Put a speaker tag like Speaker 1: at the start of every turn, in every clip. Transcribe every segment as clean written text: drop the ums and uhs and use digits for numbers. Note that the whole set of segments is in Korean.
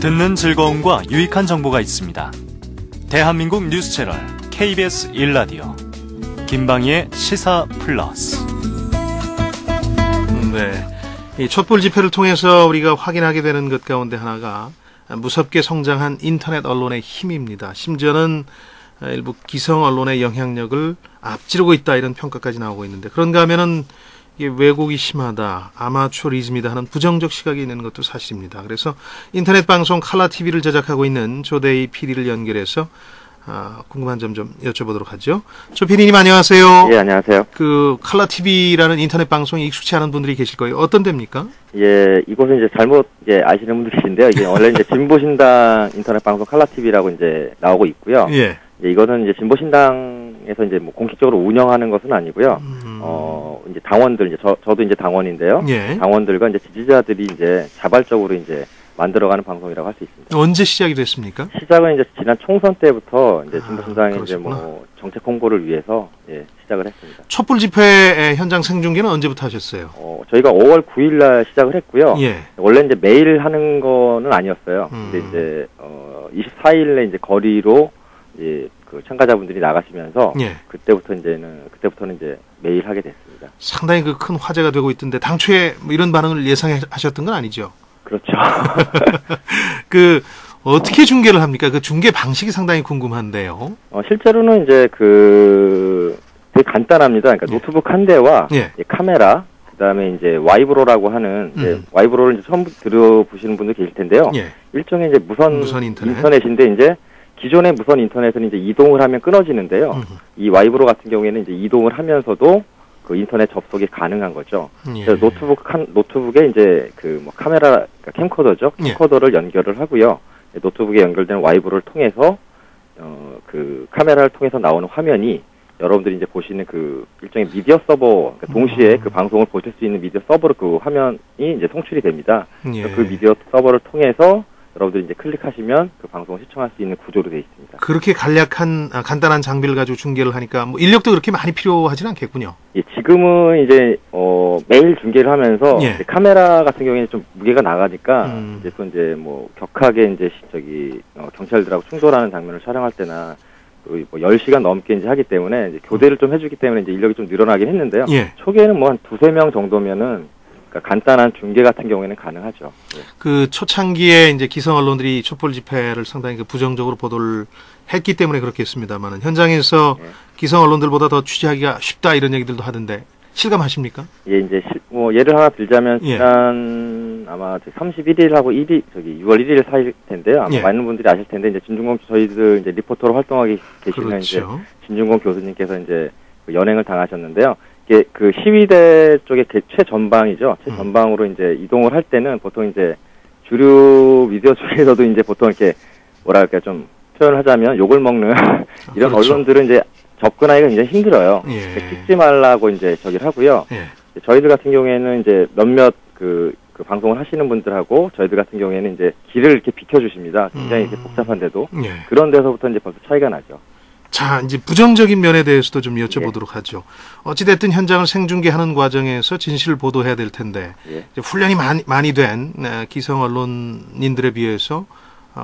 Speaker 1: 듣는 즐거움과 유익한 정보가 있습니다. 대한민국 뉴스 채널 KBS 1라디오 김방희의 시사 플러스.
Speaker 2: 네, 이 촛불 집회를 통해서 우리가 확인하게 되는 것 가운데 하나가 무섭게 성장한 인터넷 언론의 힘입니다. 심지어는 일부 기성 언론의 영향력을 앞지르고 있다, 이런 평가까지 나오고 있는데, 그런가 하면은 이게 왜곡이 심하다, 아마추어리즘이다 하는 부정적 시각이 있는 것도 사실입니다. 그래서 인터넷 방송 칼라TV를 제작하고 있는 조대희 PD를 연결해서 궁금한 점 좀 여쭤보도록 하죠. 조 PD님 안녕하세요.
Speaker 3: 예, 안녕하세요.
Speaker 2: 그 칼라TV라는 인터넷 방송에 익숙치 않은 분들이 계실 거예요. 어떤 데입니까?
Speaker 3: 예, 이곳은 이제 잘못 아시는 분들이 계신데요. 이게 원래 이제 진보신당 인터넷 방송 칼라TV라고 이제 나오고 있고요.
Speaker 2: 예.
Speaker 3: 이거는 이제 진보신당에서 이제 뭐 공식적으로 운영하는 것은 아니고요. 이제 당원들, 이제 저도 이제 당원인데요.
Speaker 2: 예.
Speaker 3: 당원들과 이제 지지자들이 이제 자발적으로 이제 만들어가는 방송이라고 할 수 있습니다.
Speaker 2: 언제 시작이 됐습니까?
Speaker 3: 시작은 이제 지난 총선 때부터 이제 진보신당이 이제
Speaker 2: 그러시구나.
Speaker 3: 뭐 정책 홍보를 위해서 시작을 했습니다.
Speaker 2: 촛불 집회 현장 생중계는 언제부터 하셨어요?
Speaker 3: 저희가 5월 9일 날 시작을 했고요.
Speaker 2: 예.
Speaker 3: 원래 이제 매일 하는 거는 아니었어요. 근데 이제 24일에 이제 거리로 이제 그 참가자분들이 나가시면서
Speaker 2: 예.
Speaker 3: 그때부터는 이제 매일 하게 됐습니다.
Speaker 2: 상당히 그 큰 화제가 되고 있던데, 당초에 뭐 이런 반응을 예상하셨던 건 아니죠?
Speaker 3: 그렇죠.
Speaker 2: 그 어떻게 중계를 합니까? 그 중계 방식이 상당히 궁금한데요.
Speaker 3: 실제로는 이제 되게 간단합니다. 그러니까 노트북 한 대와
Speaker 2: 예.
Speaker 3: 카메라, 그다음에 이제 와이브로라고 하는 이제 와이브로를 이제 처음 들어보시는 분들 계실 텐데요.
Speaker 2: 예.
Speaker 3: 일종의 이제 무선 인터넷인데, 이제 기존의 무선 인터넷은 이제 이동을 하면 끊어지는데요. 이 와이브로 같은 경우에는 이제 이동을 하면서도 그 인터넷 접속이 가능한 거죠.
Speaker 2: 예.
Speaker 3: 그래서 노트북에 이제 그 뭐 카메라, 그러니까 캠코더죠. 캠코더를 연결을 하고요. 노트북에 연결된 와이브를 통해서 그 카메라를 통해서 나오는 화면이 여러분들이 이제 보시는 그 일종의 미디어 서버, 그러니까 동시에 그 방송을 보실 수 있는 미디어 서버로 그 화면이 이제 송출이 됩니다.
Speaker 2: 예.
Speaker 3: 그 미디어 서버를 통해서 여러분들이 이제 클릭하시면 그 방송을 시청할 수 있는 구조로 되어 있습니다.
Speaker 2: 그렇게 간단한 장비를 가지고 중계를 하니까 뭐 인력도 그렇게 많이 필요하진 않겠군요.
Speaker 3: 예, 지금은 이제 매일 중계를 하면서
Speaker 2: 예.
Speaker 3: 카메라 같은 경우에는 좀 무게가 나가니까 이제 또 이제 뭐 격하게 이제 경찰들하고 충돌하는 장면을 촬영할 때나 뭐 10시간 넘게 이제 하기 때문에 이제 교대를 좀 해주기 때문에 이제 인력이 좀 늘어나긴 했는데요.
Speaker 2: 예.
Speaker 3: 초기에는 뭐 한 2-3명 정도면은, 그러니까 간단한 중계 같은 경우에는 가능하죠. 예.
Speaker 2: 그 초창기에 이제 기성 언론들이 촛불 집회를 상당히 그 부정적으로 보도를 했기 때문에 그렇겠습니다만은, 현장에서
Speaker 3: 예.
Speaker 2: 기성 언론들보다 더 취재하기가 쉽다, 이런 얘기들도 하던데 실감하십니까?
Speaker 3: 예, 이제 뭐 예를 하나 들자면
Speaker 2: 예.
Speaker 3: 지난 아마 31일하고 6월 1일 사이일 텐데요. 아마
Speaker 2: 예.
Speaker 3: 많은 분들이 아실 텐데, 이제 진중권, 저희들 이제 리포터로 활동하고 계시는
Speaker 2: 그렇죠.
Speaker 3: 이제 진중권 교수님께서 이제 연행을 당하셨는데요. 이게 그 시위대 쪽의 최전방이죠. 최전방으로 이제 이동을 할 때는 보통 이제 주류 미디어 쪽에서도 이제 보통 이렇게 뭐랄까 좀 표현을 하자면 욕을 먹는 이런
Speaker 2: 그렇죠.
Speaker 3: 언론들은 이제 접근하기가 굉장히 힘들어요.
Speaker 2: 예.
Speaker 3: 찍지 말라고 이제 저기를 하고요.
Speaker 2: 예.
Speaker 3: 저희들 같은 경우에는 이제 몇몇 그 방송을 하시는 분들하고 저희들 같은 경우에는 이제 길을 이렇게 비켜주십니다. 굉장히 이렇게 복잡한데도.
Speaker 2: 예.
Speaker 3: 그런 데서부터 이제 벌써 차이가 나죠.
Speaker 2: 자, 이제 부정적인 면에 대해서도 좀 여쭤보도록 하죠. 어찌됐든 현장을 생중계하는 과정에서 진실을 보도해야 될 텐데,
Speaker 3: 예.
Speaker 2: 이제 훈련이 많이 된 기성 언론인들에 비해서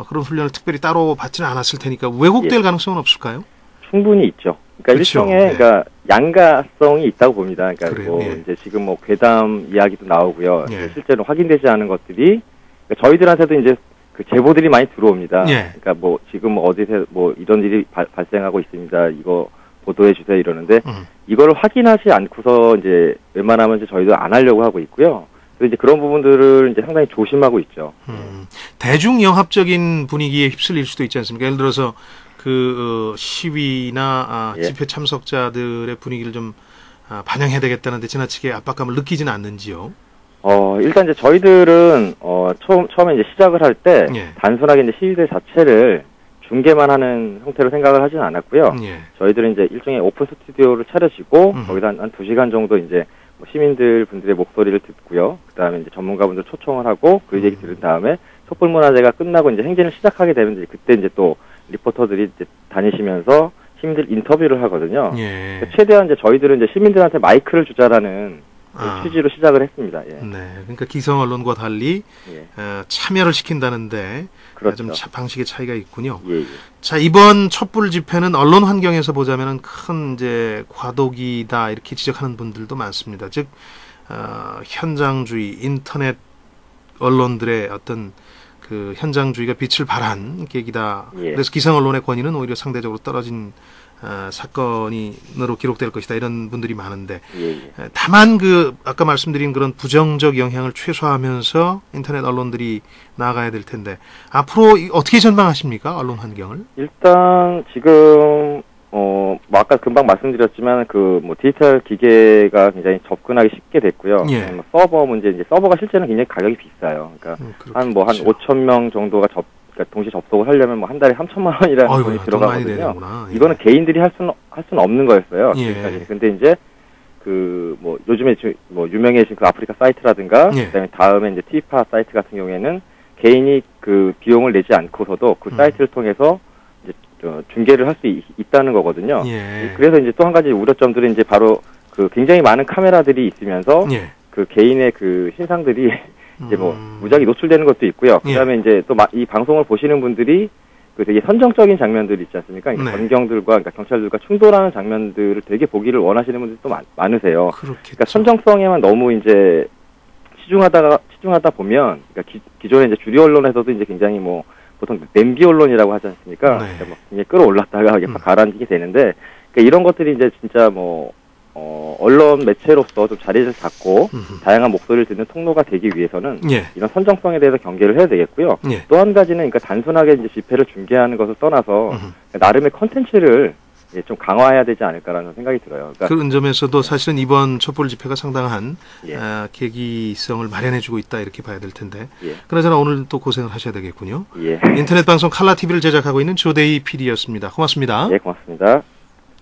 Speaker 2: 그런 훈련을 특별히 따로 받지는 않았을 테니까 왜곡될 가능성은 없을까요?
Speaker 3: 충분히 있죠. 그러니까
Speaker 2: 그렇죠.
Speaker 3: 일종의 그러니까 양가성이 있다고 봅니다. 그러니까
Speaker 2: 그래요.
Speaker 3: 뭐
Speaker 2: 예.
Speaker 3: 이제 지금 뭐 괴담 이야기도 나오고요.
Speaker 2: 예.
Speaker 3: 실제로 확인되지 않은 것들이, 그러니까 저희들한테도 이제 그 제보들이 많이 들어옵니다.
Speaker 2: 예.
Speaker 3: 그러니까 뭐 지금 어디서 뭐 이런 일이 발생하고 있습니다. 이거 보도해 주세요 이러는데 이거를 확인하지 않고서 이제 웬만하면 이제 저희도 안 하려고 하고 있고요. 그래서 이제 그런 부분들을 이제 상당히 조심하고 있죠.
Speaker 2: 대중영합적인 분위기에 휩쓸릴 수도 있지 않습니까? 예를 들어서 시위나
Speaker 3: 예.
Speaker 2: 집회 참석자들의 분위기를 좀 반영해야 되겠다는데 지나치게 압박감을 느끼지는 않는지요?
Speaker 3: 일단 이제 저희들은 처음에 이제 시작을 할 때
Speaker 2: 예.
Speaker 3: 단순하게 이제 시위대 자체를 중계만 하는 형태로 생각을 하지는 않았고요.
Speaker 2: 예.
Speaker 3: 저희들은 이제 일종의 오픈 스튜디오를 차려지고 거기서 한 2시간 정도 이제 뭐 시민들 분들의 목소리를 듣고요. 그다음에 이제 전문가분들 초청을 하고 그 얘기 들은 다음에 촛불 문화제가 끝나고 이제 행진을 시작하게 되면 이제 그때 이제 또 리포터들이 이제 다니시면서 시민들 인터뷰를 하거든요.
Speaker 2: 예.
Speaker 3: 최대한 이제 저희들은 이제 시민들한테 마이크를 주자라는 취지로 시작을 했습니다. 예.
Speaker 2: 네, 그러니까 기성 언론과 달리
Speaker 3: 예.
Speaker 2: 참여를 시킨다는데
Speaker 3: 그렇죠.
Speaker 2: 좀 방식의 차이가 있군요.
Speaker 3: 예, 예.
Speaker 2: 자, 이번 촛불 집회는 언론 환경에서 보자면은 큰 이제 과도기다 이렇게 지적하는 분들도 많습니다. 즉 현장주의, 인터넷 언론들의 어떤 그 현장주의가 빛을 발한 계기다.
Speaker 3: 예.
Speaker 2: 그래서 기성 언론의 권위는 오히려 상대적으로 떨어진 사건으로 기록될 것이다. 이런 분들이 많은데
Speaker 3: 예, 예.
Speaker 2: 다만 그 아까 말씀드린 그런 부정적 영향을 최소화하면서 인터넷 언론들이 나아가야 될 텐데 앞으로 어떻게 전망하십니까? 언론 환경을?
Speaker 3: 일단 지금 뭐 아까 금방 말씀드렸지만 그 뭐 디지털 기계가 굉장히 접근하기 쉽게 됐고요.
Speaker 2: 예.
Speaker 3: 뭐 서버 문제 이제 서버가 실제는 굉장히 가격이 비싸요. 그러니까 한 5,000명 정도가 그러니까 동시 접속을 하려면 뭐 한 달에 3천만 원이라는 돈이 들어가거든요.
Speaker 2: 예.
Speaker 3: 이거는 개인들이 할 수는 없는 거였어요.
Speaker 2: 예.
Speaker 3: 지금까지. 근데 이제 그 뭐 요즘에 뭐 유명해진 그 아프리카 사이트라든가
Speaker 2: 예.
Speaker 3: 그다음에 다음에 이제 티파 사이트 같은 경우에는 개인이 그 비용을 내지 않고서도 그 사이트를 통해서 이제 중계를 할 수 있다는 거거든요.
Speaker 2: 예.
Speaker 3: 그래서 이제 또 한 가지 우려점들은 이제 바로 그 굉장히 많은 카메라들이 있으면서
Speaker 2: 예.
Speaker 3: 그 개인의 그 신상들이 이제 뭐 무작위 노출되는 것도 있고요. 그다음에 이제 또 이 방송을 보시는 분들이 그 되게 선정적인 장면들 있지 않습니까? 그러니까
Speaker 2: 네.
Speaker 3: 검경들과 그러니까 경찰들과 충돌하는 장면들을 되게 보기를 원하시는 분들이 또 많으세요.
Speaker 2: 그렇겠죠.
Speaker 3: 그러니까 선정성에만 너무 이제 치중하다 보면 그러니까 기존의 이제 주류 언론에서도 이제 굉장히 뭐 보통 냄비 언론이라고 하지 않습니까?
Speaker 2: 네.
Speaker 3: 그러니까 뭐 굉장히 끌어올랐다가 이게 가라앉게 되는데 그러니까 이런 것들이 이제 진짜 뭐 언론 매체로서 좀 자리를 잡고 다양한 목소리를 듣는 통로가 되기 위해서는
Speaker 2: 예.
Speaker 3: 이런 선정성에 대해서 경계를 해야 되겠고요.
Speaker 2: 예.
Speaker 3: 또 한 가지는 그러니까 단순하게 이제 집회를 중계하는 것을 떠나서 나름의 컨텐츠를 좀 강화해야 되지 않을까라는 생각이 들어요. 그러니까
Speaker 2: 그런 점에서도 사실은 이번 촛불 집회가 상당한
Speaker 3: 예.
Speaker 2: 계기성을 마련해주고 있다 이렇게 봐야 될 텐데
Speaker 3: 예.
Speaker 2: 그나저나 오늘 또 고생을 하셔야 되겠군요.
Speaker 3: 예.
Speaker 2: 인터넷 방송 칼라 TV를 제작하고 있는 조대희 PD였습니다. 고맙습니다.
Speaker 3: 예, 고맙습니다.